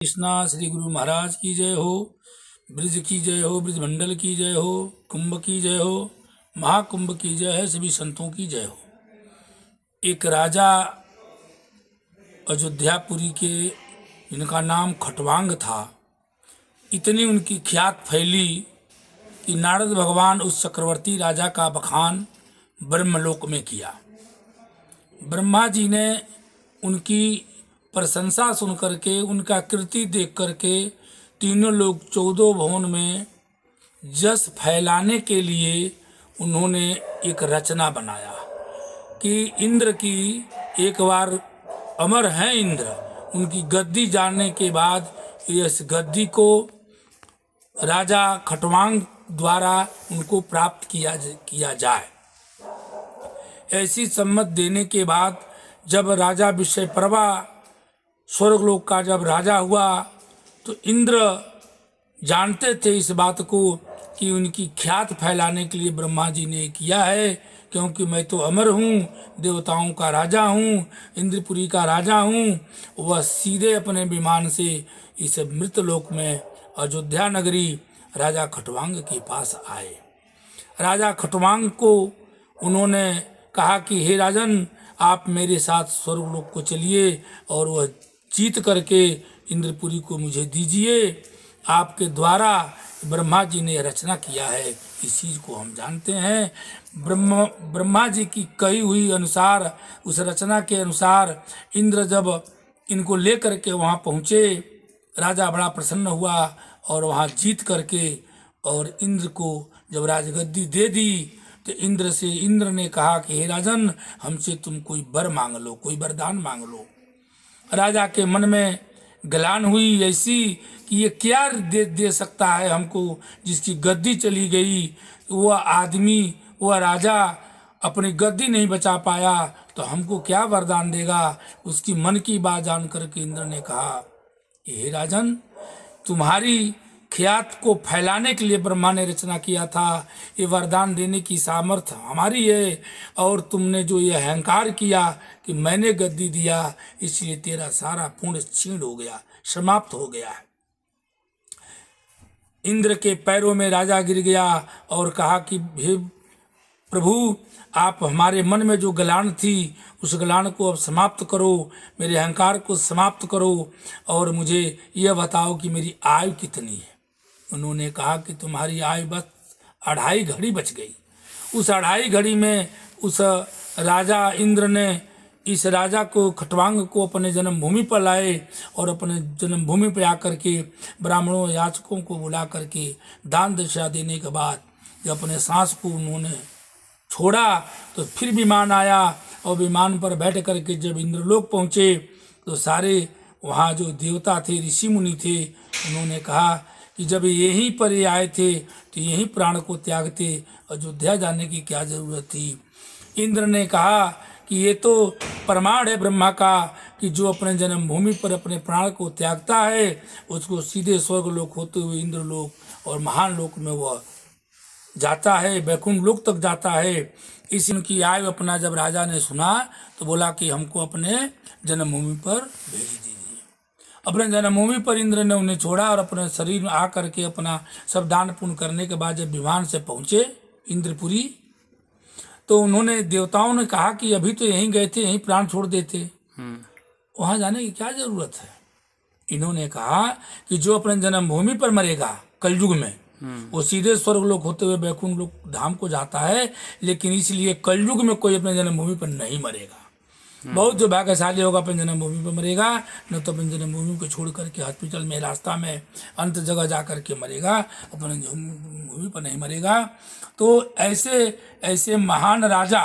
कृष्णा श्री गुरु महाराज की जय हो, ब्रिज की जय हो, ब्रिज मंडल की जय हो, कुंभ की जय हो, महाकुंभ की जय है, सभी संतों की जय हो। एक राजा अयोध्यापुरी के, जिनका नाम खटवांग था, इतनी उनकी ख्यात फैली कि नारद भगवान उस चक्रवर्ती राजा का बखान ब्रह्मलोक में किया। ब्रह्मा जी ने उनकी प्रशंसा सुन करके, उनका कृति देख करके तीनों लोग 14 भवन में जस फैलाने के लिए उन्होंने एक रचना बनाया कि इंद्र की, एक बार अमर हैं इंद्र, उनकी गद्दी जानने के बाद इस गद्दी को राजा खटवांग द्वारा उनको प्राप्त किया जाए। ऐसी सम्मत देने के बाद जब राजा विषयप्रभा स्वर्गलोक का जब राजा हुआ तो इंद्र जानते थे इस बात को कि उनकी ख्यात फैलाने के लिए ब्रह्मा जी ने किया है, क्योंकि मैं तो अमर हूँ, देवताओं का राजा हूँ, इंद्रपुरी का राजा हूँ। वह सीधे अपने विमान से इस मृतलोक में अयोध्या नगरी राजा खटवांग के पास आए। राजा खटवांग को उन्होंने कहा कि हे राजन, आप मेरे साथ स्वर्गलोक को चलिए और वह जीत करके इंद्रपुरी को मुझे दीजिए। आपके द्वारा ब्रह्मा जी ने रचना किया है, इस चीज़ को हम जानते हैं। ब्रह्मा जी की कही हुई अनुसार, उस रचना के अनुसार इंद्र जब इनको लेकर के वहाँ पहुँचे, राजा बड़ा प्रसन्न हुआ और वहाँ जीत करके और इंद्र को जब राजगद्दी दे दी तो इंद्र ने कहा कि हे राजन, हमसे तुम कोई वर मांग लो, कोई वरदान मांग लो। राजा के मन में गलान हुई ऐसी कि ये क्या दे सकता है हमको, जिसकी गद्दी चली गई, वह आदमी, वह राजा अपनी गद्दी नहीं बचा पाया तो हमको क्या वरदान देगा। उसकी मन की बात जान करके इंद्र ने कहा, हे राजन, तुम्हारी ख्यात को फैलाने के लिए ब्रह्मा ने रचना किया था, ये वरदान देने की सामर्थ्य हमारी है, और तुमने जो ये अहंकार किया कि मैंने गद्दी दिया, इसलिए तेरा सारा पुण्य क्षीण हो गया, समाप्त हो गया है। इंद्र के पैरों में राजा गिर गया और कहा कि हे प्रभु, आप हमारे मन में जो गलान थी उस गलान को अब समाप्त करो, मेरे अहंकार को समाप्त करो और मुझे यह बताओ कि मेरी आयु कितनी है। उन्होंने कहा कि तुम्हारी आयु बस 2.5 घड़ी बच गई। उस 2.5 घड़ी में उस राजा इंद्र ने इस राजा को, खटवांग को, अपने जन्मभूमि पर लाए और अपने जन्मभूमि पर आकर के ब्राह्मणों याचकों को बुला करके दान दक्षा देने के बाद जब अपने सांस को उन्होंने छोड़ा तो फिर विमान आया और विमान पर बैठ करके जब इंद्रलोक पहुँचे तो सारे वहाँ जो देवता थे, ऋषि मुनि थे, उन्होंने कहा कि जब यहीं पर ये आए थे तो यहीं प्राण को त्यागते, अयोध्या जाने की क्या जरूरत थी। इंद्र ने कहा कि ये तो प्रमाण है ब्रह्मा का कि जो अपने जन्मभूमि पर अपने प्राण को त्यागता है उसको सीधे स्वर्गलोक होते हुए इंद्रलोक और महान लोक में वह जाता है, वैकुंठ लोक तक जाता है। इस उनकी आयु अपना जब राजा ने सुना तो बोला कि हमको अपने जन्मभूमि पर भेज दीजिए। अपने जन्मभूमि पर इंद्र ने उन्हें छोड़ा और अपने शरीर में आकर के अपना सब दान पुण्य करने के बाद जब विमान से पहुँचे इंद्रपुरी तो उन्होंने, देवताओं ने कहा कि अभी तो यहीं गए थे, यहीं प्राण छोड़ देते, वहाँ जाने की क्या जरूरत है। इन्होंने कहा कि जो अपने जन्मभूमि पर मरेगा कलयुग में वो सीधे स्वर्गलोक होते हुए वैकुंठ लोक धाम को जाता है, लेकिन इसलिए कलयुग में कोई अपने जन्मभूमि पर नहीं मरेगा। बहुत जो भाग्यशाली होगा अपने जन्मभूमि पर मरेगा, न तो अपनी जन्मभूमि को छोड़ करके हॉस्पिटल में, रास्ता में, अंत जगह जा करके मरेगा, अपने जन्मभूमि पर नहीं मरेगा। तो ऐसे महान राजा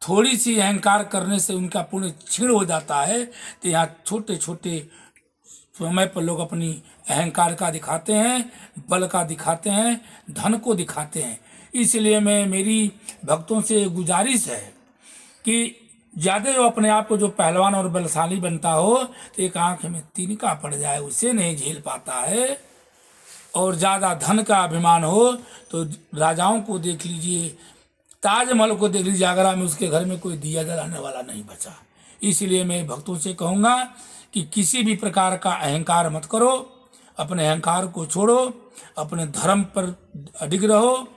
थोड़ी सी अहंकार करने से उनका पुण्य क्षीण हो जाता है। तो यहाँ छोटे छोटे समय पर लोग अपनी अहंकार का दिखाते हैं, बल का दिखाते हैं, धन को दिखाते हैं। इसलिए मेरी भक्तों से गुजारिश है कि ज़्यादा जो अपने आप को जो पहलवान और बलशाली बनता हो तो एक आंख में तिनका पड़ जाए, उसे नहीं झेल पाता है। और ज़्यादा धन का अभिमान हो तो राजाओं को देख लीजिए, ताजमहल को देख लीजिए, आगरा में उसके घर में कोई दिया जलाने वाला नहीं बचा। इसलिए मैं भक्तों से कहूँगा कि किसी भी प्रकार का अहंकार मत करो, अपने अहंकार को छोड़ो, अपने धर्म पर अडिग रहो,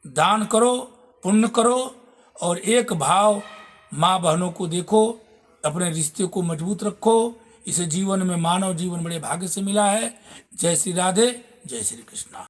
दान करो, पुण्य करो और एक भाव माँ बहनों को देखो, अपने रिश्ते को मजबूत रखो। इसे जीवन में मानव जीवन बड़े भाग्य से मिला है। जय श्री राधे, जय श्री कृष्णा।